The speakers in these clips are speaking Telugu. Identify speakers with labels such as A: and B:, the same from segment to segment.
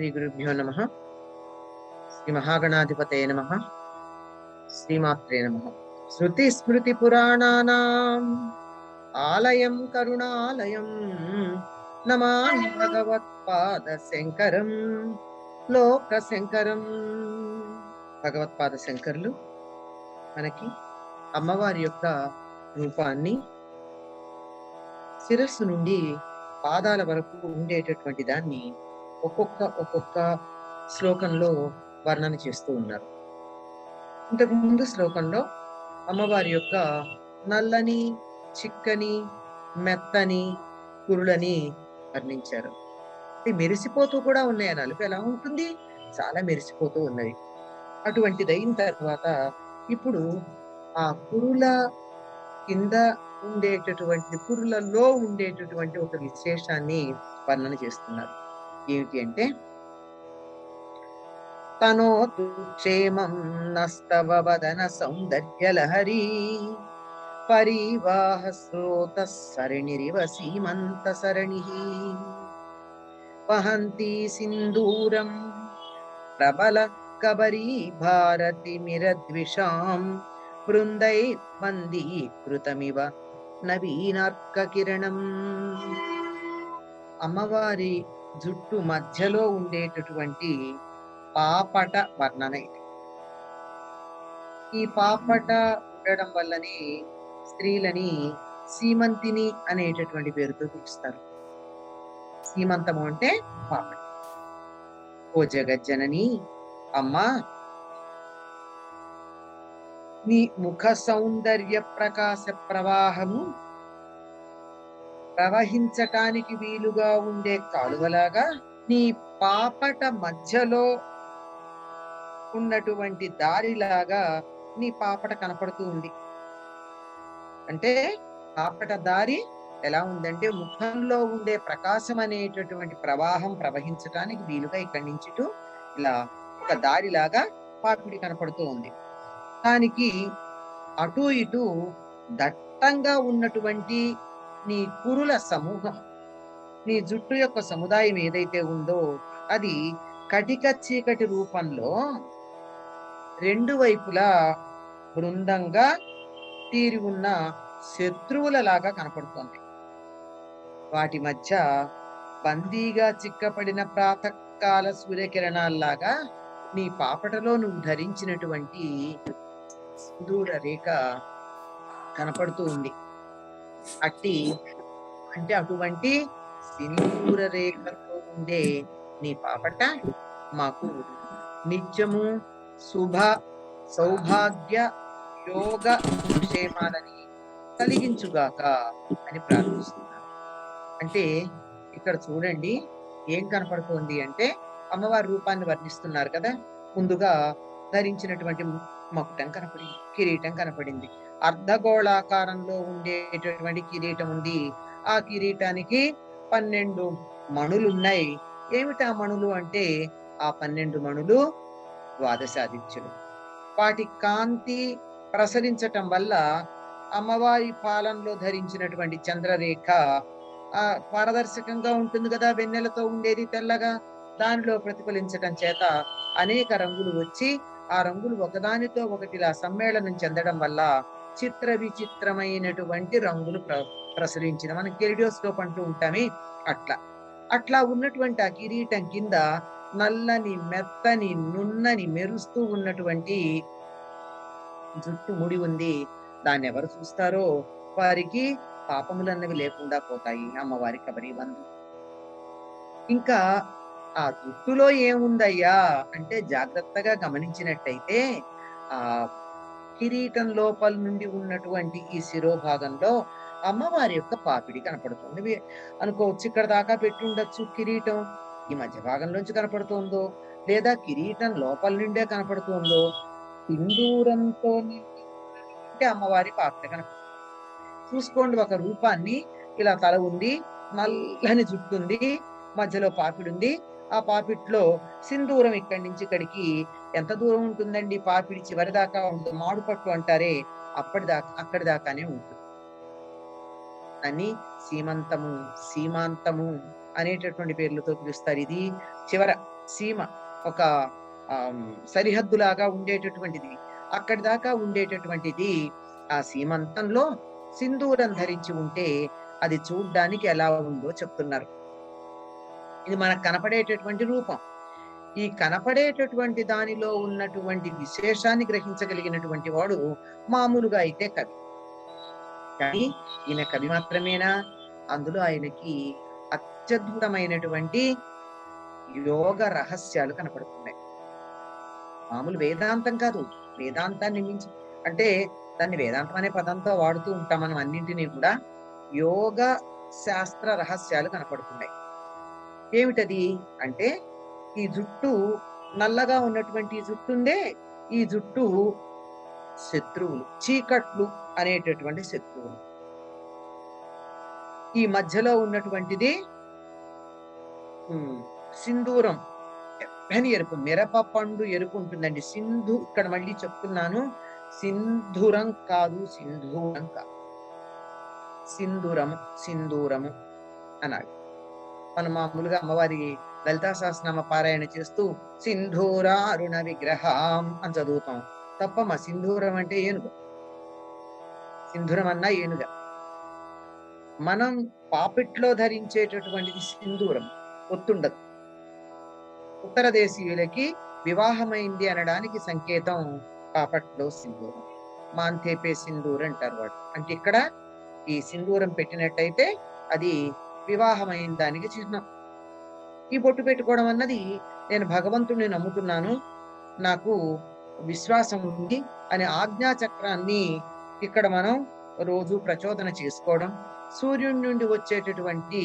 A: శ్రీ గురుభ్యో నమః. శ్రీ మహాగణాధిపతయే నమః. శ్రీమాత్రే నమః. శృతి స్మృతి పురాణానాం ఆలయం కరుణాలయం నమామి భగవత్పాద శంకరం లోక శంకరం. భగవత్పాద శంకరులు మనకి అమ్మవారి యొక్క రూపాన్ని శిరస్సు నుండి పాదాల వరకు ఉండేటటువంటి దాన్ని ఒక్కొక్క శ్లోకంలో వర్ణన చేస్తూ ఉన్నారు. ఇంతకు ముందు శ్లోకంలో అమ్మవారి యొక్క నల్లని, చిక్కని, మెత్తని కురులని వర్ణించారు. మెరిసిపోతూ కూడా ఉన్నాయి. ఆ నలుపు ఎలా ఉంటుంది? చాలా మెరిసిపోతూ ఉన్నది. అటువంటిది అయిన తర్వాత ఇప్పుడు ఆ కురుల కింద ఉండేటటువంటి కురులలో ఉండేటటువంటి ఒక విశేషాన్ని వర్ణన చేస్తున్నారు. ఏమిటి అంటే, తనోతు క్షేమం నస్తవ వదన సౌందర్యలహరీ పరివాహ స్రోత సరణిరివ సీమంత సరణి వహంతి సింధూరం ప్రబల కబరీ భారతి మిరద్విషాం బృందై మందీకృతమివ నవీనార్క కిరణం. అమ్మవారి జుట్టు మధ్యలో ఉండేటటువంటి పాపట వర్ణన ఇది. ఈ పాపట ఉండడం వల్లనే స్త్రీలని సీమంతిని అనేటటువంటి పేరుతో పిలుస్తారు. సీమంతము అంటే పాపట. ఓ జగజ్జనని అమ్మా, నీ ముఖ సౌందర్య ప్రకాశ ప్రవాహము ప్రవహించటానికి వీలుగా ఉండే కాలువలాగా నీ పాపట మధ్యలో ఉన్నటువంటి దారిలాగా నీ పాపట కనపడుతూ ఉంది. అంటే పాపట దారి ఎలా ఉందంటే, ముఖంలో ఉండే ప్రకాశం అనేటటువంటి ప్రవాహం ప్రవహించటానికి వీలుగా ఇక్కడి నుంచి ఇలా ఒక దారిలాగా పాపిడి కనపడుతూ ఉంది. దానికి అటు ఇటు దట్టంగా ఉన్నటువంటి నీ కురుల సమూహం, నీ జుట్టు యొక్క సముదాయం ఏదైతే ఉందో అది కటిక చీకటి రూపంలో రెండు వైపులా బృందంగా తీరి ఉన్న శత్రువులలాగా కనపడుతోంది. వాటి మధ్య బందీగా చిక్కపడిన ప్రాతకాల సూర్యకిరణాల్లాగా నీ పాపటలో నువ్వు ధరించినటువంటి సింధూర రేఖ కనపడుతూ ఉంది. అటువంటి సింధూర రేఖలో ఉండే నీ పాపట మాకు నిత్యము శుభ సౌభాగ్య యోగ క్షేమాలని కలిగించుగాక అని ప్రార్థిస్తున్నారు. అంటే ఇక్కడ చూడండి ఏం కనపడుతోంది అంటే, అమ్మవారి రూపాన్ని వర్ణిస్తున్నారు కదా. ముందుగా ధరించినటువంటి మకుటం కనపడింది, కిరీటం కనపడింది. అర్ధగోళాకారంలో ఉండేటటువంటి కిరీటం ఉంది. ఆ కిరీటానికి 12 మణులు ఉన్నాయి. ఏమిటా మణులు అంటే, ఆ 12 మణులు ద్వాదశాదిత్యులు. వాటి కాంతి ప్రసరించటం వల్ల అమ్మవారి పాలనలో ధరించినటువంటి చంద్రరేఖ పారదర్శకంగా ఉంటుంది కదా, వెన్నెలతో ఉండేది తెల్లగా. దానిలో ప్రతిఫలించటం చేత అనేక రంగులు వచ్చి ఆ రంగులు ఒకదానితో ఒకటిలా సమ్మేళనం చెందడం వల్ల చిత్ర విచిత్రమైనటువంటి రంగులు ప్రసరించిన, మనం కెరిడియోస్కోప్ అంటూ ఉంటామే, అట్లా ఉన్నటువంటి ఆ కిరీటం కింద నల్లని, మెత్తని, నున్నని, మెరుస్తూ ఉన్నటువంటి జుట్టు ముడి ఉంది. దాన్ని ఎవరు చూస్తారో వారికి పాపములన్నవి లేకుండా పోతాయి. అమ్మవారి కబరీ బంధు. ఇంకా ఆ జుట్టులో ఏముందయ్యా అంటే, జాగ్రత్తగా గమనించినట్టయితే ఆ కిరీటం లోపల నుండి ఉన్నటువంటి ఈ శిరోభాగంలో అమ్మవారి యొక్క పాపిడి కనపడుతుంది. అనుకోవచ్చు ఇక్కడ దాకా పెట్టి ఉండొచ్చు కిరీటం, ఈ మధ్య భాగంలోంచి కనపడుతుందో, లేదా కిరీటం లోపల నుండే కనపడుతుందో. సింధూరంతో నిండి అమ్మవారి పాపిడి కనపడుతుంది. చూసుకోండి, ఒక రూపాన్ని ఇలా తల ఉంది, నల్లని జుట్టుంది, మధ్యలో పాపిడి ఉంది. ఆ పాపిట్లో సింధూరం ఇక్కడి నుంచి ఇక్కడికి ఎంత దూరం ఉంటుందండి? పాపిడి చివరి దాకా ఉంటుంది. మాడుపట్టు అంటారే, అక్కడి దాకానే ఉంటుంది అని సీమంతము, సీమాంతము అనేటటువంటి పేర్లతో పిలుస్తారు. ఇది చివర సీమ, ఒక సరిహద్దులాగా ఉండేటటువంటిది. అక్కడి దాకా ఉండేటటువంటిది. ఆ సీమంతంలో సింధూరం ధరించి ఉంటే అది చూడ్డానికి ఎలా ఉందో చెప్తున్నారు. ఇది మనకు కనపడేటటువంటి రూపం. ఈ కనపడేటటువంటి దానిలో ఉన్నటువంటి విశేషాన్ని గ్రహించగలిగినటువంటి వాడు మామూలుగా అయితే కవి. కానీ ఈయన కవి మాత్రమేనా? అందులో ఆయనకి అత్యద్భుతమైనటువంటి యోగ రహస్యాలు కనపడుతున్నాయి. మామూలు వేదాంతం కాదు. వేదాంతాన్ని మించి, అంటే దాన్ని వేదాంతం అనే పదంతో వాడుతూ ఉంటాం మనం అన్నింటినీ కూడా. యోగ శాస్త్ర రహస్యాలు కనపడుతున్నాయి. ఏమిటది అంటే, ఈ జుట్టు, నల్లగా ఉన్నటువంటి ఈ జుట్టుందే, ఈ జుట్టు శత్రువులు, చీకట్లు అనేటటువంటి శత్రువులు. ఈ మధ్యలో ఉన్నటువంటిది సింధూరం, ఎర్రని ఎరుపు, మిరప పండు ఎరుపు ఉంటుందండి. ఇక్కడ మళ్ళీ చెప్తున్నాను, సింధూరం కాదు, సింధూరం కాదు, సింధూరము, సింధూరము అనాలి. మనం మామూలుగా అమ్మవారి లలితా సహస్రనామ పారాయణ చేస్తూ సింధూర అరుణ విగ్రహం అని చదువుతాం తప్ప సింధూరం అంటే ఏనుగు. సింధూరం అన్నా ఏనుగ. మనం పాపిట్లో ధరించేటటువంటిది సింధూరం, ఒత్తుండదు. ఉత్తర దేశీయులకి వివాహమైంది అనడానికి సంకేతం పాపట్లో సింధూరం. మాంతేపే సింధూర్ అంటారు వాడు. అంటే ఇక్కడ ఈ సింధూరం పెట్టినట్టయితే అది వివాహమైన దానికి చిహ్నం. ఈ బొట్టు పెట్టుకోవడం అన్నది, నేను భగవంతుడిని నమ్ముతున్నాను, నాకు విశ్వాసం ఉంది అనే ఆజ్ఞా చక్రాన్ని ఇక్కడ మనం రోజు ప్రచోదన చేసుకోవడం, సూర్యుడి నుండి వచ్చేటటువంటి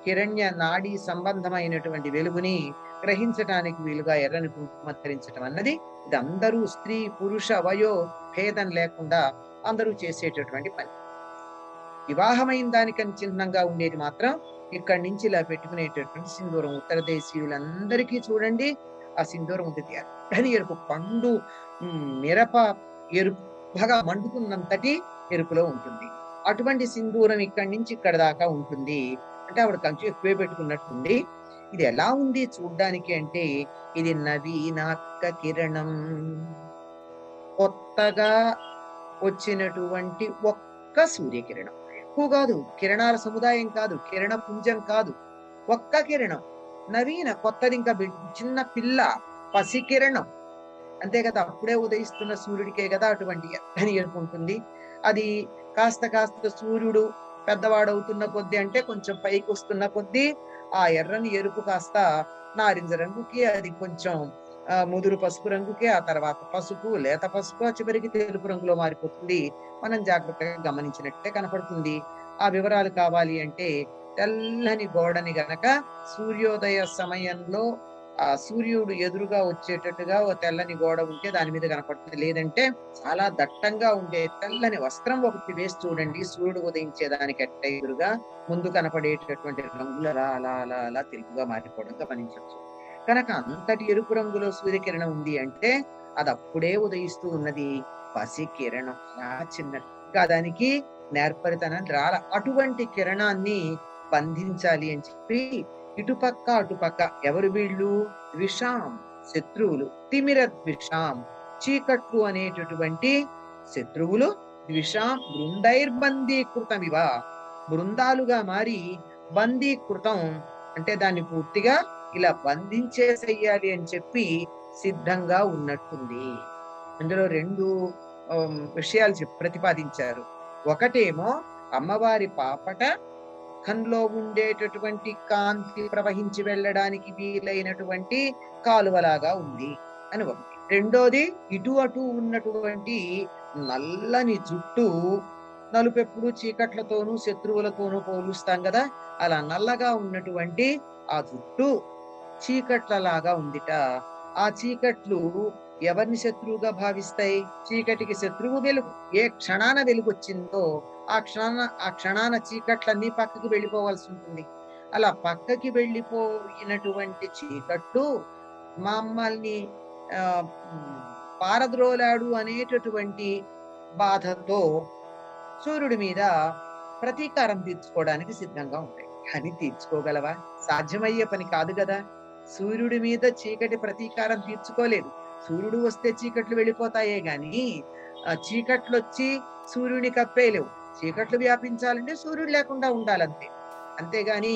A: హిరణ్య నాడీ సంబంధమైనటువంటి వెలుగుని గ్రహించటానికి వీలుగా ఎర్రని కుంకుమ ధరించడం అన్నది, ఇది అందరూ స్త్రీ పురుష వయో భేదం లేకుండా అందరూ చేసేటటువంటి పని. వివాహమైన దానికని చిహ్నంగా ఉండేది మాత్రం ఇక్కడి నుంచి ఇలా పెట్టుకునేటటువంటి సింధూరం. ఉత్తర దేశీయులందరికీ చూడండి ఆ సింధూరం ఉంటుంది. ఎర్రని ఎరుపు, పండు మిరప ఎరుపు, బాగా మండుతున్నంతటి ఎరుపులో ఉంటుంది. అటువంటి సింధూరం ఇక్కడి నుంచి ఇక్కడ దాకా ఉంటుంది. అంటే ఆవిడ కొంచెం ఎక్కువే పెట్టుకున్నట్టుంది. ఇది ఎలా ఉంది చూడ్డానికి అంటే, ఇది నవీనాక్క కిరణం, కొత్తగా వచ్చినటువంటి ఒక్క సూర్యకిరణం. ఎక్కువ కాదు, కిరణాల సముదాయం కాదు, కిరణ పుంజం కాదు, ఒక్క కిరణం. నవీన, కొత్తది, ఇంకా చిన్న పిల్ల, పసి కిరణం. అంతే కదా, అప్పుడే ఉదయిస్తున్న సూర్యుడికే కదా అటువంటి ఎర్రని ఎరుపు ఉంటుంది. అది కాస్త కాస్త సూర్యుడు పెద్దవాడవుతున్న కొద్దీ, అంటే కొంచెం పైకి వస్తున్న కొద్దీ ఆ ఎర్రని ఎరుపు కాస్త నారింజ రంగుకి, అది కొంచెం ముదురు పసుపు రంగుకి, ఆ తర్వాత పసుపు, లేత పసుపు, చివరికి తెలుపు రంగులో మారిపోతుంది. మనం జాగ్రత్తగా గమనించినట్టే కనపడుతుంది. ఆ వివరాలు కావాలి అంటే, తెల్లని గోడని గనక సూర్యోదయ సమయంలో ఆ సూర్యుడు ఎదురుగా వచ్చేటట్టుగా ఓ తెల్లని గోడ ఉంటే దాని మీద కనపడుతుంది. లేదంటే చాలా దట్టంగా ఉండే తెల్లని వస్త్రం ఒకటి వేసి చూడండి, సూర్యుడు ఉదయించేదానికి ఎట్ట ఎదురుగా ముందు కనపడేటటువంటి రంగులు అలా అలా అలా అలా తెలుపుగా మారిపోవడం గమనించవచ్చు. కనుక అంతటి ఎరుపు రంగులో సూర్యకిరణం ఉంది అంటే అది అప్పుడే ఉదయిస్తూ ఉన్నది పసి కిరణం, చిన్నది. ఇంకా దానికి నేర్పరితనం రాల. అటువంటి కిరణాన్ని బంధించాలి అని చెప్పి ఇటుపక్క అటుపక్క ఎవరు వీళ్ళు? ద్విషాం, శత్రువులు. తిమిర ద్విషాం, చీకట్లు అనేటటువంటి శత్రువులు. ద్విషాం బృందైర్బందీకృతమివ, బృందాలుగా మారి బందీకృతం అంటే దాన్ని పూర్తిగా ఇలా బంధించేసేయాలి అని చెప్పి సిద్ధంగా ఉన్నట్టుంది. అందులో రెండు విషయాలు ప్రతిపాదించారు. ఒకటేమో అమ్మవారి పాపట ముఖంలో ఉండేటటువంటి కాంతి ప్రవహించి వెళ్ళడానికి వీలైనటువంటి కాలువలాగా ఉంది అని ఒకటి. రెండోది, ఇటు అటు ఉన్నటువంటి నల్లని జుట్టు, నలుపెప్పుడు చీకట్లతోనూ శత్రువులతోనూ పోలుస్తాం కదా, అలా నల్లగా ఉన్నటువంటి ఆ జుట్టు చీకట్లలాగా ఉందిట. ఆ చీకట్లు ఎవరిని శత్రువుగా భావిస్తాయి? చీకటికి శత్రువు వెలుగు. ఏ క్షణాన వెలుగు వచ్చిందో ఆ క్షణాన చీకట్లన్నీ పక్కకి వెళ్ళిపోవాల్సి ఉంటుంది. అలా పక్కకి వెళ్ళిపోయినటువంటి చీకట్లు మమ్మల్ని ఆ పారద్రోలాడు అనేటటువంటి బాధతో సూర్యుడి మీద ప్రతీకారం తీర్చుకోవడానికి సిద్ధంగా ఉంటాయి. కానీ తీర్చుకోగలవా? సాధ్యమయ్యే పని కాదు కదా. సూర్యుడి మీద చీకటి ప్రతీకారం తీర్చుకోలేదు. సూర్యుడు వస్తే చీకట్లు వెళ్ళిపోతాయే గాని, చీకట్లొచ్చి సూర్యుడిని కప్పేయలేవు. చీకట్లు వ్యాపించాలంటే సూర్యుడు లేకుండా ఉండాలంతే. అంతేగాని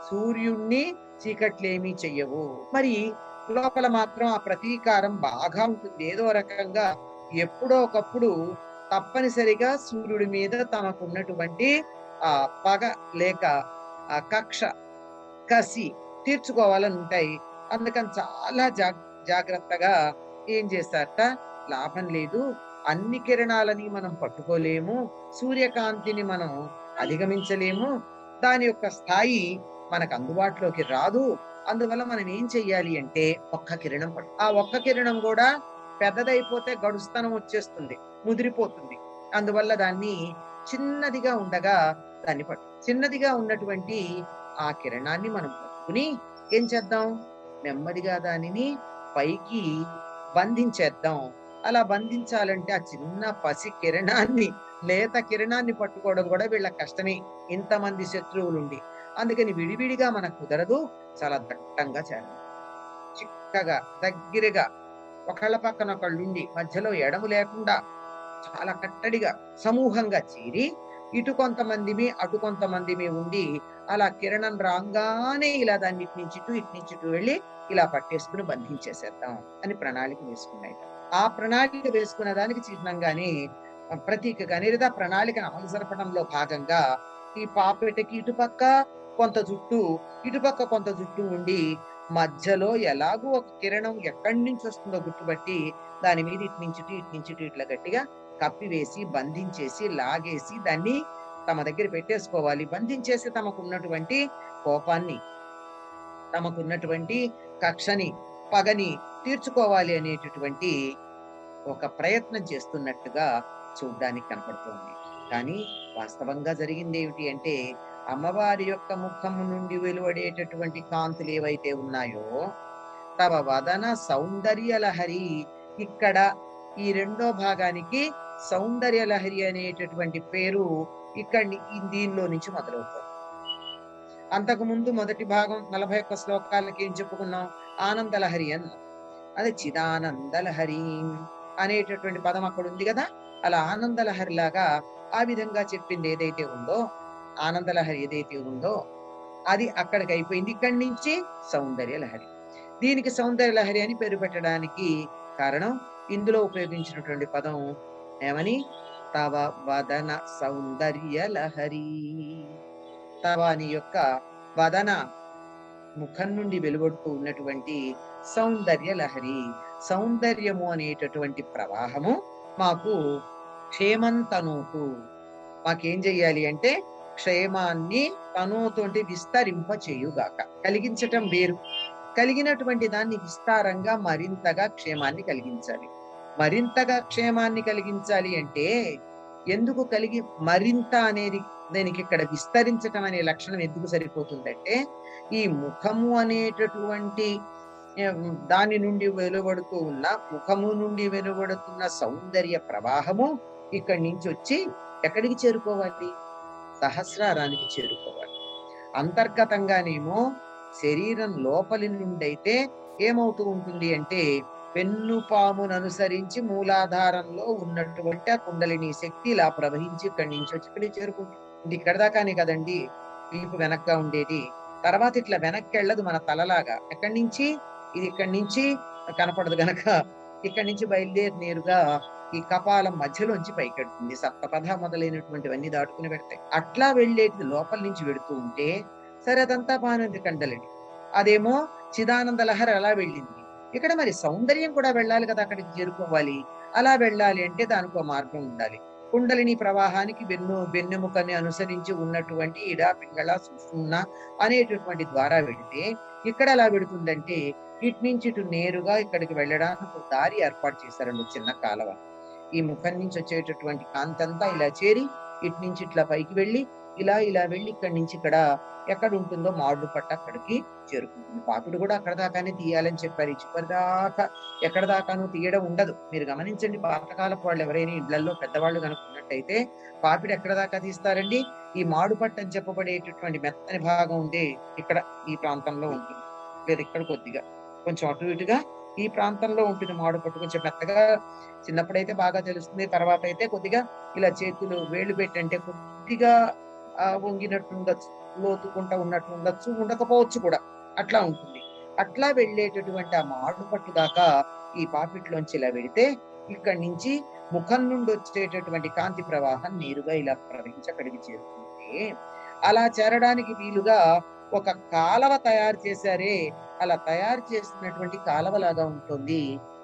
A: సూర్యుడిని చీకట్లేమీ చెయ్యవు. మరి లోపల మాత్రం ఆ ప్రతీకారం బాగా ఉంటుంది. ఏదో రకంగా ఎప్పుడో ఒకప్పుడు తప్పనిసరిగా సూర్యుడి మీద తమకున్నటువంటి పగ లేక కక్ష, కసి తీర్చుకోవాలని ఉంటాయి. అందుకని చాలా జాగ్రత్తగా ఏం చేశారట, లాభం లేదు. అన్ని కిరణాలని మనం పట్టుకోలేము. సూర్యకాంతిని మనం అధిగమించలేము. దాని యొక్క స్థాయి మనకు అందుబాటులోకి రాదు. అందువల్ల మనం ఏం చెయ్యాలి అంటే ఒక్క కిరణం ఆ ఒక్క కిరణం కూడా పెద్దదైపోతే గడుస్తనం వచ్చేస్తుంది. ముదిరిపోతుంది. అందువల్ల దాన్ని చిన్నదిగా ఉండగా దాన్ని చిన్నదిగా ఉన్నటువంటి ఆ కిరణాన్ని మనం పట్టుకుని ఏం చేద్దాం? నెమ్మదిగా దానిని పైకి బంధించేద్దాం. అలా బంధించాలంటే ఆ చిన్న పసి కిరణాన్ని, లేత కిరణాన్ని పట్టుకోవడం కూడా వీళ్ళకి కష్టమే. ఇంతమంది శత్రువులుండి. అందుకని విడివిడిగా మనకు కుదరదు. చాలా దట్టంగా చేరాలి. చిక్కగా, దగ్గరగా ఒకళ్ళ పక్కన ఒకళ్ళుండి మధ్యలో ఎడము లేకుండా చాలా కట్టడిగా సమూహంగా చేరి ఇటు కొంతమందిమి అటు కొంతమందిమి ఉండి అలా కిరణం రాగానే ఇలా దాన్ని ఇటు నుంచి ఇటు వెళ్ళి ఇలా పట్టేసుకుని బంధించేసేద్దాం అని ప్రణాళిక వేసుకున్నాయి. ఆ ప్రణాళిక వేసుకున్న దానికి చిహ్నంగానే ప్రతీకగానే లేదా ప్రణాళికను అమలు జరపడంలో భాగంగా ఈ పాపెటకి ఇటుపక్క కొంత జుట్టు, ఇటుపక్క కొంత జుట్టు ఉండి మధ్యలో ఎలాగో ఒక కిరణం ఎక్కడి నుంచి వస్తుందో గుర్తుపట్టి దాని మీద ఇటు నుంచి ఇట్లా గట్టిగా కప్పివేసి, బంధించేసి, లాగేసి దాన్ని తమ దగ్గర పెట్టేసుకోవాలి. బంధించేసి తమకున్నటువంటి కోపాన్ని, తమకున్నటువంటి కక్షని, పగని తీర్చుకోవాలి అనేటటువంటి ఒక ప్రయత్నం చేస్తున్నట్టుగా చూడ్డానికి కనపడుతోంది. కానీ వాస్తవంగా జరిగిందేమిటి అంటే, అమ్మవారి యొక్క ముఖము నుండి వెలువడేటటువంటి కాంతులు ఏవైతే ఉన్నాయో, తవ వదన సౌందర్య లహరి, ఇక్కడ ఈ రెండో భాగానికి సౌందర్య లహరి అనేటటువంటి పేరు దీనిలో నుంచి మొదలవుతుంది. అంతకుముందు మొదటి భాగం 41 శ్లోకాలకి ఏం చెప్పుకున్నాం? ఆనంద లహరి అన్నాం. అదే చిదానంద లహరి అనేటటువంటి పదం అక్కడ ఉంది కదా. అలా ఆనంద లహరి లాగా ఆ విధంగా చెప్పింది ఏదైతే ఉందో, ఆనంద లహరి ఏదైతే ఉందో అది అక్కడికి అయిపోయింది. ఇక్కడి నుంచి సౌందర్య లహరి. దీనికి సౌందర్య లహరి అని పేరు పెట్టడానికి కారణం ఇందులో ఉపయోగించినటువంటి పదం ఏమని? తవ వదన సౌందర్య లహరి. తవ నీ యొక్క వదన ముఖం నుండి వెలువడుతూ ఉన్నటువంటి సౌందర్య లహరి, సౌందర్యము అనేటటువంటి ప్రవాహము మాకు క్షేమం తనూతు. మాకేం చెయ్యాలి అంటే క్షేమాన్ని తనూతోటి విస్తరింప చేయుగాక. కలిగించటం వేరు, కలిగినటువంటి దాన్ని విస్తారంగా మరింతగా క్షేమాన్ని కలిగించాలి. మరింతగా క్షేమాన్ని కలిగించాలి అంటే ఎందుకు మరింత అనేది దానికి ఇక్కడ విస్తరించటం అనే లక్షణం ఎందుకు సరిపోతుందంటే, ఈ ముఖము అనేటటువంటి దాని నుండి వెలువడుతూ ఉన్న, ముఖము నుండి వెలువడుతున్న సౌందర్య ప్రవాహము ఇక్కడి నుంచి వచ్చి ఎక్కడికి చేరుకోవాలి? సహస్రారానికి చేరుకోవాలి. అంతర్గతంగానేమో శరీరం లోపలి నుండైతే ఏమవుతూ ఉంటుంది అంటే, పెన్నుపామును అనుసరించి మూలాధారంలో ఉన్నటువంటి ఆ కుండలిని శక్తి ఇలా ప్రవహించి ఇక్కడి నుంచి వచ్చి ఇక్కడికి చేరుకుంటుంది. ఇక్కడ దాకానే కదండి వీపు వెనక్గా ఉండేది. తర్వాత ఇట్లా వెనక్కి వెళ్ళదు మన తలలాగా. ఎక్కడి నుంచి? ఇది ఇక్కడి నుంచి కనపడదు గనక ఇక్కడి నుంచి బయలుదేరి నేరుగా ఈ కపాలం మధ్యలోంచి పైకెడుతుంది. సప్తపథ మొదలైనటువంటివన్నీ దాటుకుని పెడతాయి. అట్లా వెళ్ళేది లోపల నుంచి వెడుతూ ఉంటే సరే అదంతా బాగానే కండలండి. అదేమో చిదానంద లహరి అలా వెళ్ళింది. ఇక్కడ మరి సౌందర్యం కూడా వెళ్ళాలి కదా, అక్కడికి చేరుకోవాలి. అలా వెళ్ళాలి అంటే దానికో మార్గం ఉండాలి. కుండలిని ప్రవాహానికి వెన్నెముకని అనుసరించి ఉన్నటువంటి ఇడా పింగళ సుషుమ్న అనేటటువంటి ద్వారా వెళితే ఇక్కడ ఎలా వెడుతుందంటే ఇటు నుంచి ఇటు నేరుగా ఇక్కడికి వెళ్ళడానికి దారి ఏర్పాటు చేశారండి, చిన్న కాలువ. ఈ ముఖం నుంచి వచ్చేటటువంటి కాంతంతా ఇలా చేరి ఇటు నుంచి ఇట్లా పైకి వెళ్ళి ఇలా వెళ్ళి ఇక్కడి నుంచి ఇక్కడ ఎక్కడ ఉంటుందో మాడు పట్ట అక్కడికి చేరుకుంటుంది. పాపిడి కూడా అక్కడ దాకానే తీయాలని చెప్పారు. ఈ చివరి దాకా ఎక్కడ దాకానూ తీయడం ఉండదు. మీరు గమనించండి, పాతకాలపు వాళ్ళు ఎవరైనా ఇళ్లలో పెద్దవాళ్ళు కనుక ఉన్నట్టయితే పాపిడి ఎక్కడ దాకా తీస్తారండి? ఈ మాడు పట్టు అని చెప్పబడేటటువంటి మెత్తని భాగం ఉండే ఇక్కడ ఈ ప్రాంతంలో ఉంటుంది. లేదా ఇక్కడ కొద్దిగా కొంచెం అటు ఇటుగా ఈ ప్రాంతంలో ఉంటుంది మామిడి పట్టు. కొంచెం మెత్తగా చిన్నప్పుడైతే బాగా తెలుస్తుంది. తర్వాత అయితే కొద్దిగా ఇలా చేతులు వేళ్ళు పెట్టి అంటే కొద్దిగా వంగినట్టు ఉండొచ్చు. లోతుకుంట ఉన్నట్టు ఉండొచ్చు. ఉండకపోవచ్చు కూడా. అట్లా ఉంటుంది. అట్లా వెళ్ళేటటువంటి ఆ మామిడి పట్టు దాకా ఈ పాపిట్లోంచి ఇలా వెడితే ఇక్కడి నుంచి ముఖం నుండి వచ్చేటటువంటి కాంతి ప్రవాహం నేరుగా ఇలా ప్రవహించి అక్కడికి చేరుతుంది. అలా చేరడానికి వీలుగా ఒక కాలవ తయారు చేశారే, అలా తయారు చేసినటువంటి కాలవలాగా ఉంటుంది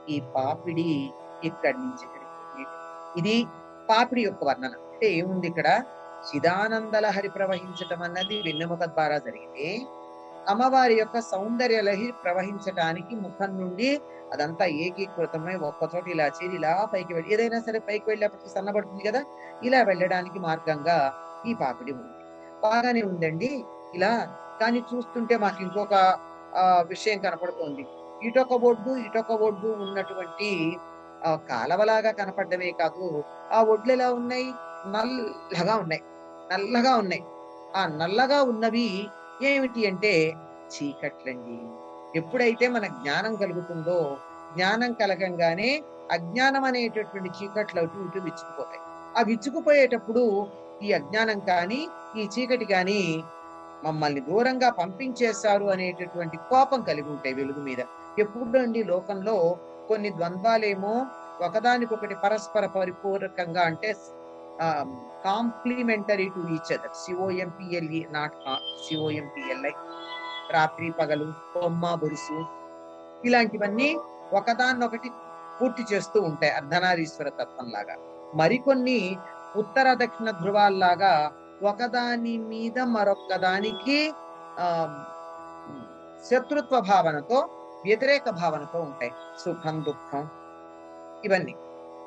A: ఈ పాపిడి ఇక్కడి నుంచి ఇక్కడికి. ఇది పాపిడి యొక్క వర్ణన. అంటే ఏముంది ఇక్కడ? చిదానంద లహరి ప్రవహించటం అన్నది వెన్నెముక ద్వారా జరిగితే, అమ్మవారి యొక్క సౌందర్య లహరి ప్రవహించటానికి ముఖం నుండి అదంతా ఏకీకృతమై ఒక్కచోట ఇలా చేరి ఇలా పైకి వెళ్ళి ఏదైనా సరే పైకి వెళ్ళేప్పటికి సన్నబడుతుంది కదా! ఇలా వెళ్ళడానికి మార్గంగా ఈ పాపిడి ఉంది. బాగానే ఉందండి. ఇలా కానీ చూస్తుంటే మాకు ఇంకొక విషయం కనపడుతోంది. ఇటొక ఒడ్డు ఉన్నటువంటి కాలవలాగా కనపడ్డమే కాదు, ఆ ఒడ్లెలా ఉన్నాయి? నల్లగా ఉన్నాయి. నల్లగా ఉన్నాయి. ఆ నల్లగా ఉన్నవి ఏమిటి అంటే చీకట్లండి. ఎప్పుడైతే మన జ్ఞానం కలుగుతుందో, జ్ఞానం కలగంగానే అజ్ఞానం అనేటటువంటి చీకట్లు అటు ఇటు విచ్చుకుపోతాయి. ఆ విచ్చుకుపోయేటప్పుడు ఈ అజ్ఞానం కానీ, ఈ చీకటి గాని మమ్మల్ని దూరంగా పంపించేశారు అనేటటువంటి కోపం కలిగి ఉంటాయి వెలుగు మీద. ఎప్పుడండి లోకంలో కొన్ని ద్వంద్వాలేమో ఒకదానికొకటి పరస్పర పరిపూరకంగా అంటే ah, complementary to each other. C O M P L E not C O M P L I. రాత్రి, పగలు, బొమ్మ, బొరుసు ఇలాంటివన్నీ ఒకదాన్నొకటి పూర్తి చేస్తూ ఉంటాయి. అర్ధనారీశ్వర తత్వంలాగా. మరికొన్ని ఉత్తర, దక్షిణ ధృవాల్లాగా ఒకదాని మీద మరొక్క దానికి ఆహ్, హ్మ్, శత్రుత్వ భావనతో, వ్యతిరేక భావనతో ఉంటాయి. సుఖం, దుఃఖం ఇవన్నీ.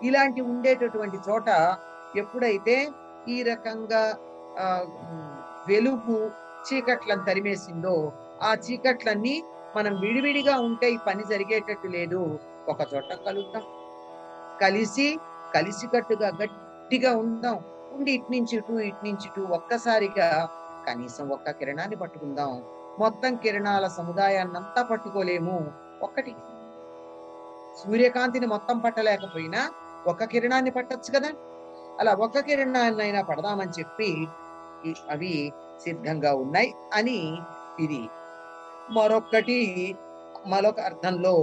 A: ఇలాంటి ఉండేటటువంటి చోట ఎప్పుడైతే ఈ రకంగా వెలుగు చీకట్లను తరిమేసిందో, ఆ చీకట్లన్నీ మనం విడివిడిగా ఉంటే ఈ పని జరిగేటట్టు లేదు. ఒక చోట కలుద్దాం. కలిసి, కలిసికట్టుగా గట్టిగా ఉందాం. ఉండి ఇటునుంచి ఇటు, ఇటునుంచి ఇటు ఒక్కసారిగా కనీసం ఒక్క కిరణాన్ని పట్టుకుందాం. మొత్తం కిరణాల సముదాయాన్నంతా పట్టుకోలేము. ఒక్కటి సూర్యకాంతిని మొత్తం పట్టలేకపోయినా ఒక కిరణాన్ని పట్టొచ్చు కదా! అలా ఒక్క కిరణాన్నైనా పడదామని చెప్పి అవి సిద్ధంగా ఉన్నాయి అని ఇది మరొక్కటి మరొక అర్థంలో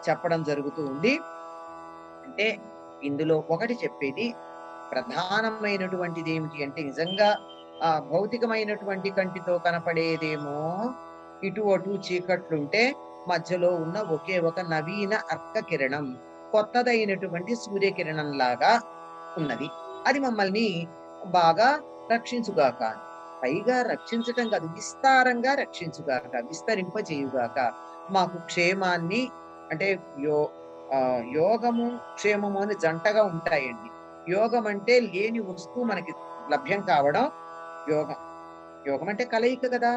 A: చెప్పడం జరుగుతూ ఉంది. అంటే ఇందులో ఒకటి చెప్పేది ప్రధానమైనటువంటిది ఏమిటి అంటే నిజంగా భౌతికమైనటువంటి కంటితో కనపడేదేమో ఇటు అటు చీకట్లుంటే మధ్యలో ఉన్న ఒకే ఒక నవీన అర్క కిరణం కొత్తదైనటువంటి సూర్యకిరణం లాగా ఉన్నది. అది మమ్మల్ని బాగా రక్షించుగాక. పైగా రక్షించటం కాదు, విస్తారంగా రక్షించుగాక, విస్తరింపజేయుగాక. మాకు క్షేమాన్ని అంటే యో యోగము, క్షేమము అని జంటగా ఉంటాయండి. యోగం అంటే లేని వస్తువు మనకి లభ్యం కావడం యోగం. యోగం అంటే కలయిక కదా!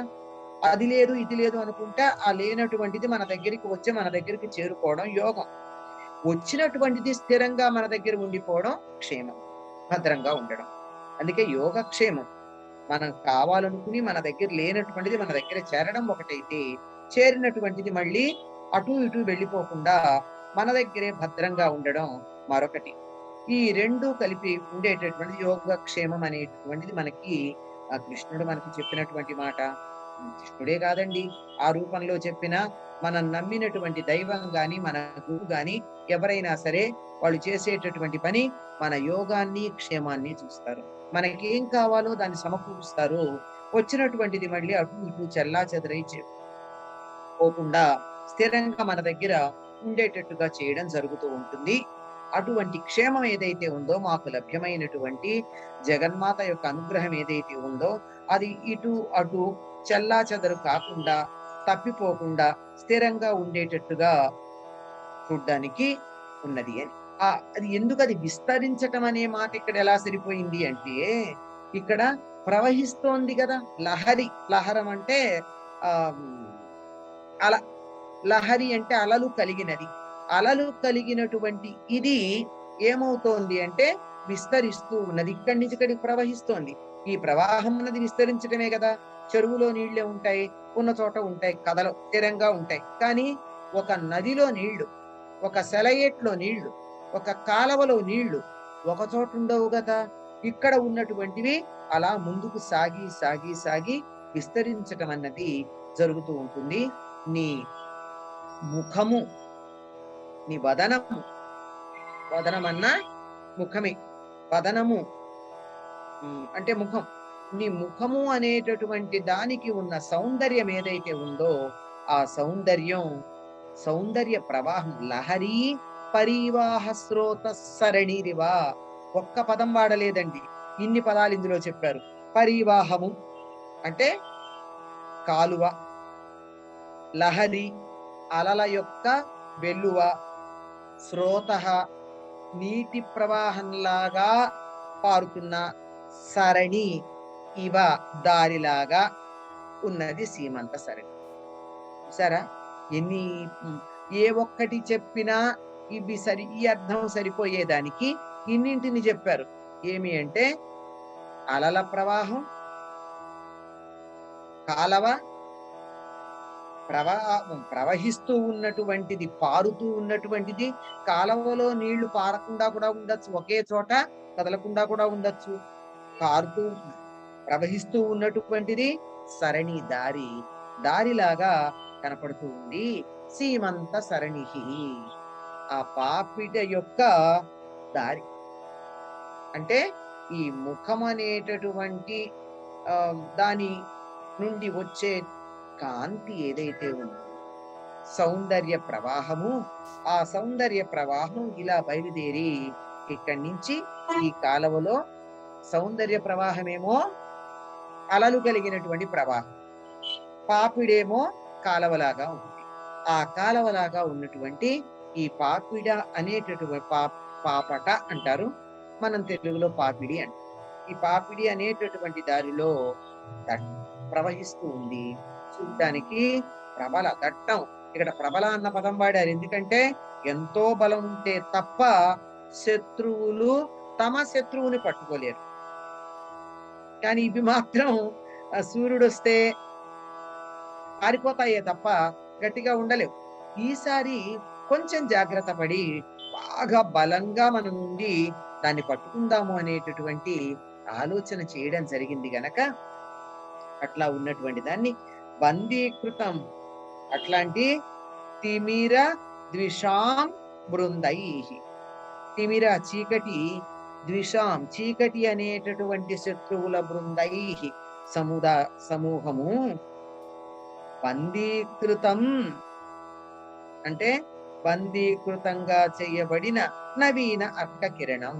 A: అది లేదు, ఇది లేదు అనుకుంటే ఆ లేనటువంటిది మన దగ్గరికి వచ్చి మన దగ్గరికి చేరుకోవడం యోగం. వచ్చినటువంటిది స్థిరంగా మన దగ్గర ఉండిపోవడం క్షేమం. భద్రంగా ఉండడం. అందుకే యోగక్షేమం. మనం కావాలనుకుని మన దగ్గర లేనటువంటిది మన దగ్గర చేరడం ఒకటైతే, చేరినటువంటిది మళ్ళీ అటు ఇటు వెళ్ళిపోకుండా మన దగ్గరే భద్రంగా ఉండడం మరొకటి. ఈ 2 కలిపి ఉండేటటువంటి యోగక్షేమం అనేటువంటిది మనకి కృష్ణుడు మనకి చెప్పినటువంటి మాట. కృష్ణుడే కాదండి. ఆ రూపంలో చెప్పిన మనం నమ్మినటువంటి దైవం గాని, మన గురువు గాని ఎవరైనా సరే వాళ్ళు చేసేటటువంటి పని మన యోగాన్ని, క్షేమాన్ని చూస్తారు. మనకేం కావాలో దాన్ని సమకూరుస్తారు. వచ్చినటువంటిది మళ్ళీ అటు ఇటు చెల్లాచెదరై పోకుండా స్థిరంగా మన దగ్గర ఉండేటట్టుగా చేయడం జరుగుతూ ఉంటుంది. అటువంటి క్షేమం ఏదైతే ఉందో మాకు లభ్యమైనటువంటి జగన్మాత యొక్క అనుగ్రహం ఏదైతే ఉందో అది ఇటు అటు చెల్లాచెదరు కాకుండా తప్పిపోకుండా స్థిరంగా ఉండేటట్టుగా చూడ్డానికి ఉన్నది అని. అది ఎందుకు అది విస్తరించటం అనే మాట ఇక్కడ ఎలా సరిపోయింది అంటే, ఇక్కడ ప్రవహిస్తోంది కదా! లహరి. లహరం అంటే ఆహ్, అల లహరి అంటే అలలు కలిగినది. అలలు కలిగినటువంటి ఇది ఏమవుతోంది అంటే, విస్తరిస్తూ ఉన్నది. ఇక్కడి నుంచి ఇక్కడికి ప్రవహిస్తోంది. ఈ ప్రవాహం అన్నది విస్తరించడమే కదా! చెరువులో నీళ్ళే ఉంటాయి. ఉన్న చోట ఉంటాయి. కథలో స్థిరంగా ఉంటాయి. కానీ ఒక నదిలో నీళ్లు, ఒక సెలయేట్లో నీళ్లు, ఒక కాలవలో నీళ్లు ఒక చోట ఉండవు గదా! ఇక్కడ ఉన్నటువంటివి అలా ముందుకు సాగి, సాగి, సాగి విస్తరించటం అన్నది జరుగుతూ ఉంటుంది. నీ ముఖము, నీ వదనము, వదనమన్నా ముఖమే. వదనము అంటే ముఖం. నీ ముఖము అనేటటువంటి దానికి ఉన్న సౌందర్యం ఏదైతే ఉందో, ఆ సౌందర్యం, సౌందర్య ప్రవాహం లహరీ పరీవాహ స్రోత సరణిరివా. ఒక్క పదం వాడలేదండి. ఇన్ని పదాలు ఇందులో చెప్పారు. పరీవాహము అంటే కాలువ, లహరి అలల యొక్క వెల్లువ, స్రోతః నీటి ప్రవాహంలాగా పారుతున్న, సరణి ఇవ దారిలాగా ఉన్నది సీమంత సరణి. చూసారా? ఎన్ని ఏ ఒక్కటి చెప్పినా ఈ అర్థం సరిపోయేదానికి ఇన్నింటిని చెప్పారు. ఏమి అంటే అలల ప్రవాహం, కాలవ, ప్రవహిస్తూ ఉన్నటువంటిది, పారుతూ ఉన్నటువంటిది. కాలవలో నీళ్లు పారకుండా కూడా ఉండొచ్చు. ఒకే చోట కదలకుండా కూడా ఉండొచ్చు. పారుతూ ప్రవహిస్తూ ఉన్నటువంటిది సరణి దారి, దారిలాగా కనపడుతూ ఉంది. సీమంత సరణిహి ఆ పాపిట యొక్క దారి. అంటే ఈ ముఖం అనేటటువంటి దాని నుండి వచ్చే కాంతి ఏదైతే ఉందో, సౌందర్య ప్రవాహము, ఆ సౌందర్య ప్రవాహం ఇలా బయలుదేరి ఇక్కడి నుంచి ఈ కాలవలో సౌందర్య ప్రవాహమేమో అలలు కలిగినటువంటి ప్రవాహం, పాపిడేమో కాలవలాగా ఉంది. ఆ కాలవలాగా ఉన్నటువంటి ఈ పాపిడ అనేటటువంటి పాపట అంటారు, మనం తెలుగులో పాపిడి అంటాం. ఈ పాపిడి అనేటటువంటి దారిలో ప్రవహిస్తూ ఉంది. చూడ్డానికి ప్రబల దట్టం. ఇక్కడ ప్రబల అన్న పదం వాడారు. ఎందుకంటే ఎంతో బలం ఉంటే తప్ప శత్రువులు తమ శత్రువుని పట్టుకోలేరు. కానీ ఇవి మాత్రం సూర్యుడు వస్తే పారిపోతాయే తప్ప గట్టిగా ఉండలేవు. ఈసారి కొంచెం జాగ్రత్త పడి బాగా బలంగా మనం ఉండి దాన్ని పట్టుకుందాము అనేటటువంటి ఆలోచన చేయడం జరిగింది గనక అట్లా ఉన్నటువంటి దాన్ని బందీకృతం. అట్లాంటి తిమిర ద్విషాం బృందై. తిమిర చీకటి, ద్విషాం చీకటి అనేటటువంటి శత్రువుల బృందై సమూహము బందీకృతం అంటే బందీకృతంగా చేయబడిన నవీన అర్క కిరణం,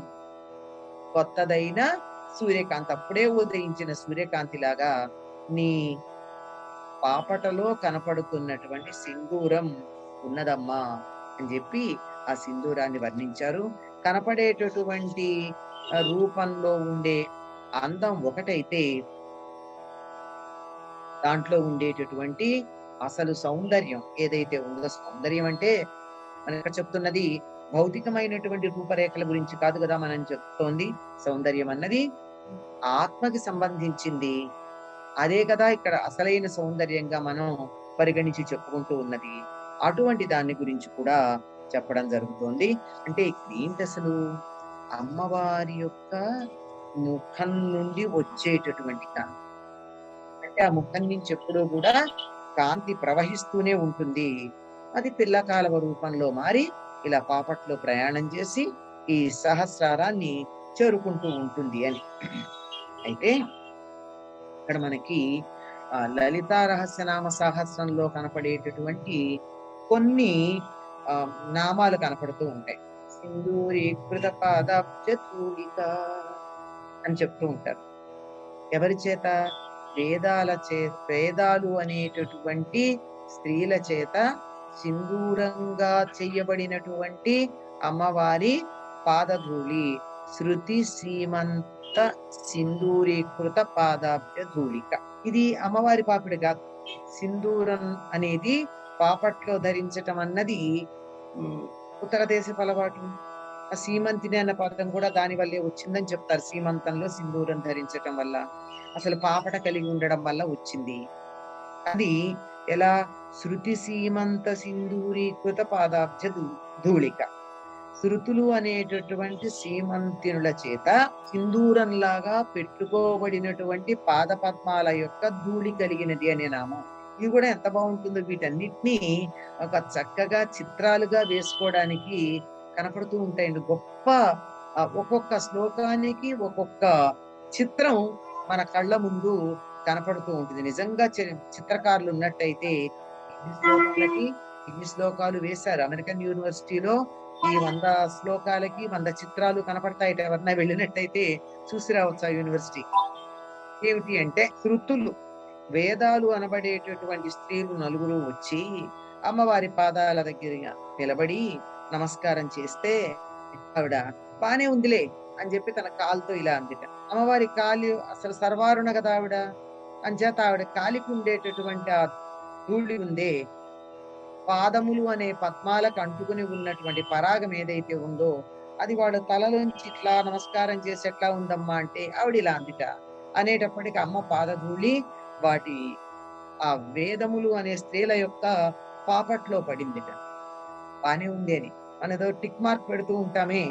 A: కొత్తదైన సూర్యకాంతి, అప్పుడే ఉదయించిన సూర్యకాంతి లాగా నీ పాపటలో కనపడుతున్నటువంటి సింధూరం ఉన్నదమ్మా అని చెప్పి ఆ సింధూరాన్ని వర్ణించారు. కనపడేటటువంటి రూపంలో ఉండే అందం ఒకటైతే దాంట్లో ఉండేటటువంటి అసలు సౌందర్యం ఏదైతే ఉందో, సౌందర్యం అంటే మనకు చెప్తున్నది భౌతికమైనటువంటి రూపరేఖల గురించి కాదు కదా మనం చెప్తోంది. సౌందర్యం అన్నది ఆత్మకి సంబంధించింది. అదే కదా ఇక్కడ అసలైన సౌందర్యంగా మనం పరిగణించి చెప్పుకుంటూ ఉన్నది. అటువంటి దాని గురించి కూడా చెప్పడం జరుగుతోంది. అంటే ఏంటి అసలు అమ్మవారి యొక్క ముఖం నుండి వచ్చేటటువంటి కాంతి. అంటే ఆ ముఖం నుంచి ఎప్పుడూ కూడా కాంతి ప్రవహిస్తూనే ఉంటుంది. అది పిల్ల కాలువ రూపంలో మారి ఇలా పాపట్లో ప్రయాణం చేసి ఈ సహస్రారాన్ని చేరుకుంటూ ఉంటుంది అని. అయితే ఇక్కడ మనకి లలితా రహస్యనామ సహస్రంలో కనపడేటటువంటి కొన్ని నామాలు కనపడుతూ ఉంటాయి. సింధూరీకృత పాదాబ్జధూళిక అని చెప్తూ ఉంటారు. ఎవరి చేత? వేదాలు అనేటటువంటి స్త్రీల చేత సింధూరంగా చెయ్యబడినటువంటి అమ్మవారి పాదధూళి, శృతి శ్రీమంత సింధూరీకృత పాదాబ్జ ధూళిక. ఇది అమ్మవారి పాపిడి కాదు. సింధూరం అనేది పాపట్లో ధరించటం అన్నది ఉత్తర దేశపు అలవాటు. ఆ సీమంతిని అన్న పదం కూడా దాని వల్లే వచ్చిందని చెప్తారు. సీమంతంలో సింధూరం ధరించటం వల్ల, అసలు పాపట కలిగి ఉండడం వల్ల వచ్చింది. అది ఎలా? శృతి సీమంత సింధూరీకృత పాదాబ్జ ధూళిక. శృతులు అనేటటువంటి సీమంతినుల చేత సింధూరంలాగా పెట్టుకోబడినటువంటి పాదపద్మాల యొక్క ధూళి కలిగినది అనే నామం. ఇది కూడా ఎంత బాగుంటుందో, వీటన్నిటినీ ఒక చక్కగా చిత్రాలుగా వేసుకోవడానికి కనపడుతూ ఉంటాయండి. గొప్ప ఒక్కొక్క శ్లోకానికి ఒక్కొక్క చిత్రం మన కళ్ళ ముందు కనపడుతూ ఉంటుంది. నిజంగా చిత్రకారులు ఉన్నట్టయితే ఇన్ని శ్లోకాలకి ఇన్ని శ్లోకాలు వేశారు. అమెరికన్ యూనివర్సిటీలో ఈ 100 శ్లోకాలకి 100 చిత్రాలు కనపడతాయట. ఎవరన్నా వెళ్ళినట్టయితే చూసి రావచ్చు ఆ యూనివర్సిటీ. ఏమిటి అంటే, శృతులు, వేదాలు అనబడేటటువంటి స్త్రీలు నలుగురు వచ్చి అమ్మవారి పాదాల దగ్గర నిలబడి నమస్కారం చేస్తే ఆవిడ బానే ఉందిలే అని చెప్పి తన కాలుతో ఇలా అందిట. అమ్మవారి కాలి అసలు సర్వారుణ కదా ఆవిడ, అంచేత ఆవిడ కాలికి ఉండేటటువంటి ఆ ధూళి ఉందే, పాదములు అనే పద్మాలకు అంటుకుని ఉన్నటువంటి పరాగం ఏదైతే ఉందో అది వాడు తలలోంచి ఇట్లా నమస్కారం చేసి ఎట్లా ఉందమ్మా అంటే ఆవిడ ఇలా అందిట. అనేటప్పటికి అమ్మ పాదధూళి వాటి ఆ వేదములు అనే స్త్రీల యొక్క పాపట్లో పడిందిట. బానే ఉంది అని మనం ఏదో టిక్ మార్క్ పెడుతూ ఉంటామే,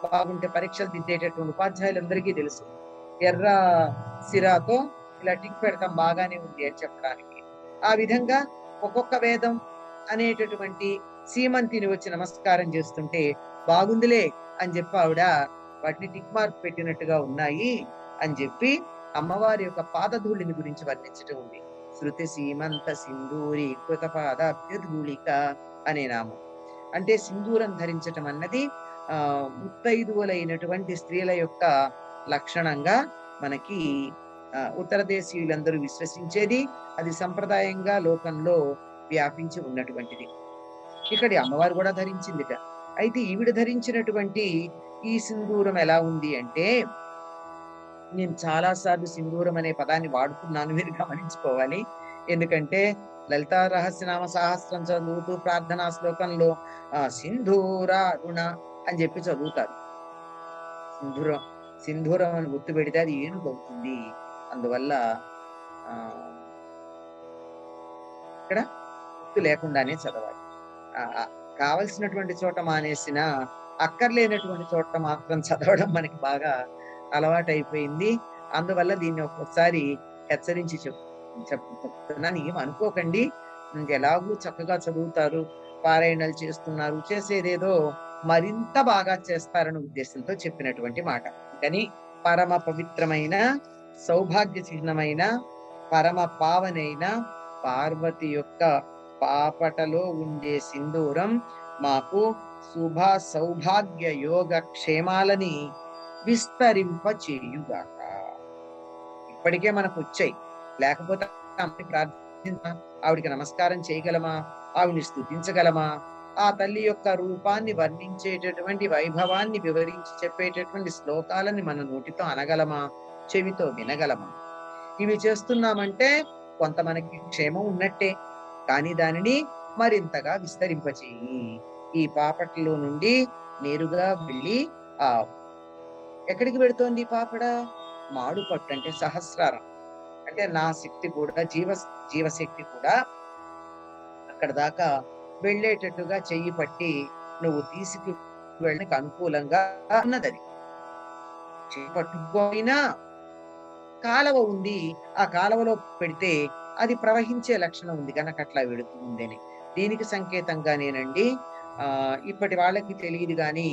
A: బాగుంటే పరీక్షలు దిద్దేటటువంటి ఉపాధ్యాయులందరికీ తెలుసు. ఎర్ర సిరాతో ఇలా టిక్ పెడతాం బాగానే ఉంది అని చెప్పడానికి. ఆ విధంగా ఒక్కొక్క వేదం అనేటటువంటి సీమంతిని వచ్చి నమస్కారం చేస్తుంటే బాగుందిలే అని చెప్పి ఆవిడ వాటిని టిక్ మార్క్ పెట్టినట్టుగా ఉన్నాయి అని చెప్పి అమ్మవారి యొక్క పాదధూళిని గురించి వర్ణించటం ఉంది. శృతి సీమంత సింధూరి కృత పాదాబ్జధూళిక అనే నామం. అంటే సింధూరం ధరించటం అన్నది ముత్తైదువులైనటువంటి స్త్రీల యొక్క లక్షణంగా మనకి ఉత్తర దేశీయులందరూ విశ్వసించేది. అది సంప్రదాయంగా లోకంలో వ్యాపించి ఉన్నటువంటిది. ఇక్కడి అమ్మవారు కూడా ధరించిందిట. అయితే ఈవిడ ధరించినటువంటి ఈ సింధూరం ఎలా ఉంది అంటే, నేను చాలా సార్లు సింధూరం అనే పదాన్ని వాడుతున్నాను, మీరు గమనించుకోవాలి. ఎందుకంటే లలితా రహస్యనామ సహస్రం చదువుతూ ప్రార్థనా శ్లోకంలో సింధూరారుణ అని చెప్పి చదువుతారు. సింధూరం సింధూరం అని గుర్తు పెడితే అది ఏనుగు అవుతుంది. అందువల్ల ఆ ఇక్కడ గుర్తు లేకుండానే చదవాలి. కావలసినటువంటి చోట మానేసిన, అక్కర్లేనటువంటి చోట మాత్రం చదవడం మనకి బాగా అలవాటైపోయింది. అందువల్ల దీన్ని ఒక్కొక్కసారి హెచ్చరించి చెప్తున్నాను. ఏం అనుకోకండి. ఎలాగూ చక్కగా చదువుతారు, పారాయణలు చేస్తున్నారు, చేసేదేదో మరింత బాగా చేస్తారన్న ఉద్దేశంతో చెప్పినటువంటి మాట. కానీ పరమ పవిత్రమైన, సౌభాగ్య చిహ్నమైన, పరమ పావనైన పార్వతి యొక్క పాపటలో ఉండే సింధూరం మాకు శుభ సౌభాగ్య యోగ క్షేమాలని విస్తరింప చేయుగాక. ఇప్పటికే మనకు వచ్చాయి, లేకపోతే ఆవిడికి నమస్కారం చేయగలమా? ఆవిడ్ని స్తుతించగలమా? ఆ తల్లి యొక్క రూపాన్ని వర్ణించేటటువంటి వైభవాన్ని వివరించి చెప్పేటటువంటి శ్లోకాలని మన నోటితో అనగలమా? చెవితో వినగలమా? ఇవి చేస్తున్నామంటే కొంత మనకి క్షేమం ఉన్నట్టే. కానీ దానిని మరింతగా విస్తరింపచేయి. ఈ పాపట్లో నుండి నేరుగా వెళ్ళి ఆ ఎక్కడికి వెళుతోంది పాపడ? మాడు పట్టు అంటే సహస్రారం. అంటే నా శక్తి కూడా జీవశక్తి కూడా అక్కడ దాకా వెళ్ళేటట్టుగా చెయ్యి పట్టి నువ్వు తీసుకు వెళ్ళడానికి అనుకూలంగా ఉన్నదది. చెయ్యి పట్టుకోయినా కాలవ ఉంది, ఆ కాలవలో పెడితే అది ప్రవహించే లక్షణం ఉంది కనుక అట్లా వెళుతుందని. దీనికి సంకేతంగానేనండి ఇప్పటి వాళ్ళకి తెలియదు గాని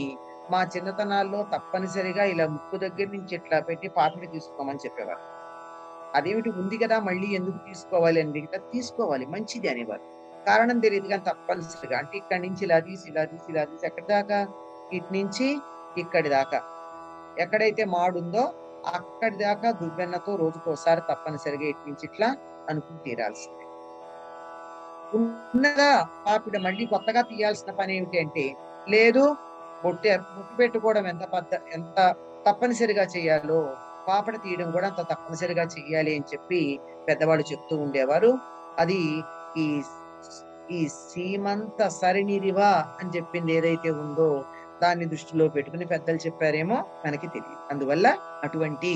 A: మా చిన్నతనాల్లో తప్పనిసరిగా ఇలా ముక్కు దగ్గర నుంచి ఇట్లా పెట్టి పాపిడి తీసుకోమని చెప్పేవారు. అదేమిటి ఉంది కదా మళ్ళీ ఎందుకు తీసుకోవాలి అని అడిగితే తీసుకోవాలి మంచిది అనేవారు. కారణం తెలియదు కానీ తప్పనిసరిగా అంటే ఇక్కడి నుంచి ఇలా తీసి ఇలా తీసి ఇలా తీసి ఎక్కడి దాకా, ఇటు నుంచి ఇక్కడి దాకా ఎక్కడైతే మాడుందో అక్కడి దాకా దువ్వెన్నతో రోజుకోసారి తప్పనిసరిగా ఇటు నుంచి ఇట్లా అనుకుని తీరాల్సిందే. ఉన్నదా పాపిడ మళ్ళీ కొత్తగా తీయాల్సిన పని ఏమిటి అంటే, లేదు బొట్టు పెట్టుకోవడం ఎంత తప్పనిసరిగా చేయాలో పాపడ తీయడం కూడా అంత తప్పనిసరిగా చెయ్యాలి అని చెప్పి పెద్దవాళ్ళు చెప్తూ ఉండేవారు. అది ఈ ఈ సీమంత సరినిరివా అని చెప్పింది ఏదైతే ఉందో దాన్ని దృష్టిలో పెట్టుకుని పెద్దలు చెప్పారేమో మనకి తెలియదు. అందువల్ల అటువంటి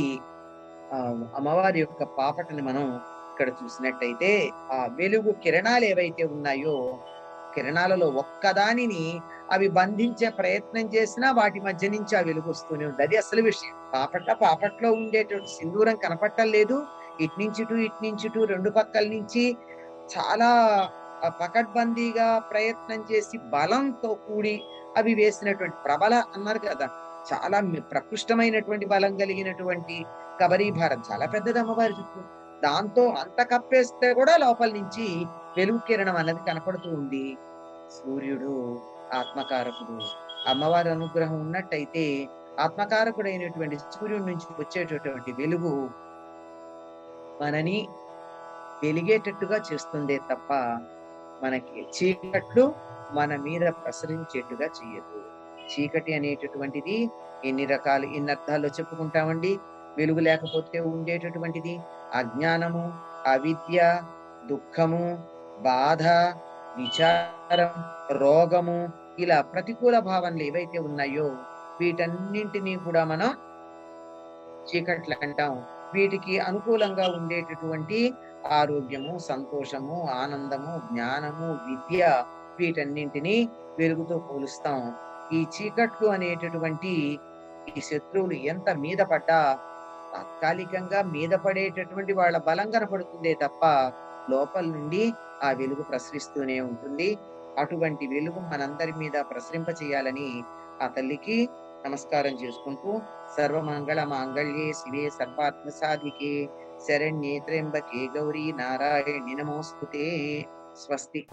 A: అమ్మవారి యొక్క పాపటని మనం ఇక్కడ చూసినట్టయితే, ఆ వెలుగు కిరణాలు ఏవైతే ఉన్నాయో, కిరణాలలో ఒక్కదానిని అవి బంధించే ప్రయత్నం చేసినా వాటి మధ్య నుంచి ఆ వెలుగు వస్తూనే ఉంది. అది అసలు విషయం. పాపట్లో ఉండేటువంటి సింధూరం కనపడటం లేదు. ఇటు నుంచి ఇటు 2 పక్కల నుంచి చాలా పకడ్బందీగా ప్రయత్నం చేసి బలంతో కూడి అవి వేసినటువంటి ప్రబల అన్నారు కదా! చాలా ప్రకృష్టమైనటువంటి బలం కలిగినటువంటి కబరీభారం చాలా పెద్దది అమ్మవారి చుట్టూ. దాంతో అంత కప్పేస్తే కూడా లోపల నుంచి వెలుగు కిరణం అన్నది కనపడుతూ ఉంది. సూర్యుడు ఆత్మకారకుడు. అమ్మవారి అనుగ్రహం ఉన్నట్టయితే ఆత్మకారకుడైనటువంటి సూర్యుడి నుంచి వచ్చేటటువంటి వెలుగు మనని వెలిగేటట్టుగా చేస్తుందే తప్ప, మనకి చీకట్లు మన మీద ప్రసరించేట్టుగా చెయ్యదు. చీకటి అనేటటువంటిది ఎన్ని అర్థాల్లో చెప్పుకుంటామండి. వెలుగు లేకపోతే ఉండేటటువంటిది అజ్ఞానము, అవిద్య, దుఃఖము, బాధ, విచారం, రోగము, ఇలా ప్రతికూల భావనలు ఏవైతే ఉన్నాయో వీటన్నింటినీ కూడా మనం చీకట్లంటాం. వీటికి అనుకూలంగా ఉండేటటువంటి ఆరోగ్యము, సంతోషము, ఆనందము, జ్ఞానము, విద్య, వీటన్నింటినీ వెలుగుతో పోలుస్తాం. ఈ చీకట్లు అనేటటువంటి ఈ శత్రువులు ఎంత మీద పడ్డా తాత్కాలికంగా మీద పడేటటువంటి వాళ్ళ బలం కనపడుతుందే తప్ప లోపల నుండి ఆ వెలుగు ప్రసరిస్తూనే ఉంటుంది. అటువంటి వెలుగు మనందరి మీద ప్రసరింప చేయాలని ఆ తల్లికి నమస్కారం చేసుకుంటూ, సర్వమంగళ మాంగళ్యే శివే సర్వాత్మ సాధికే శరణ్యే త్ర్యంబకే గౌరీ నారాయణి నమోస్తుతే. స్వస్తి.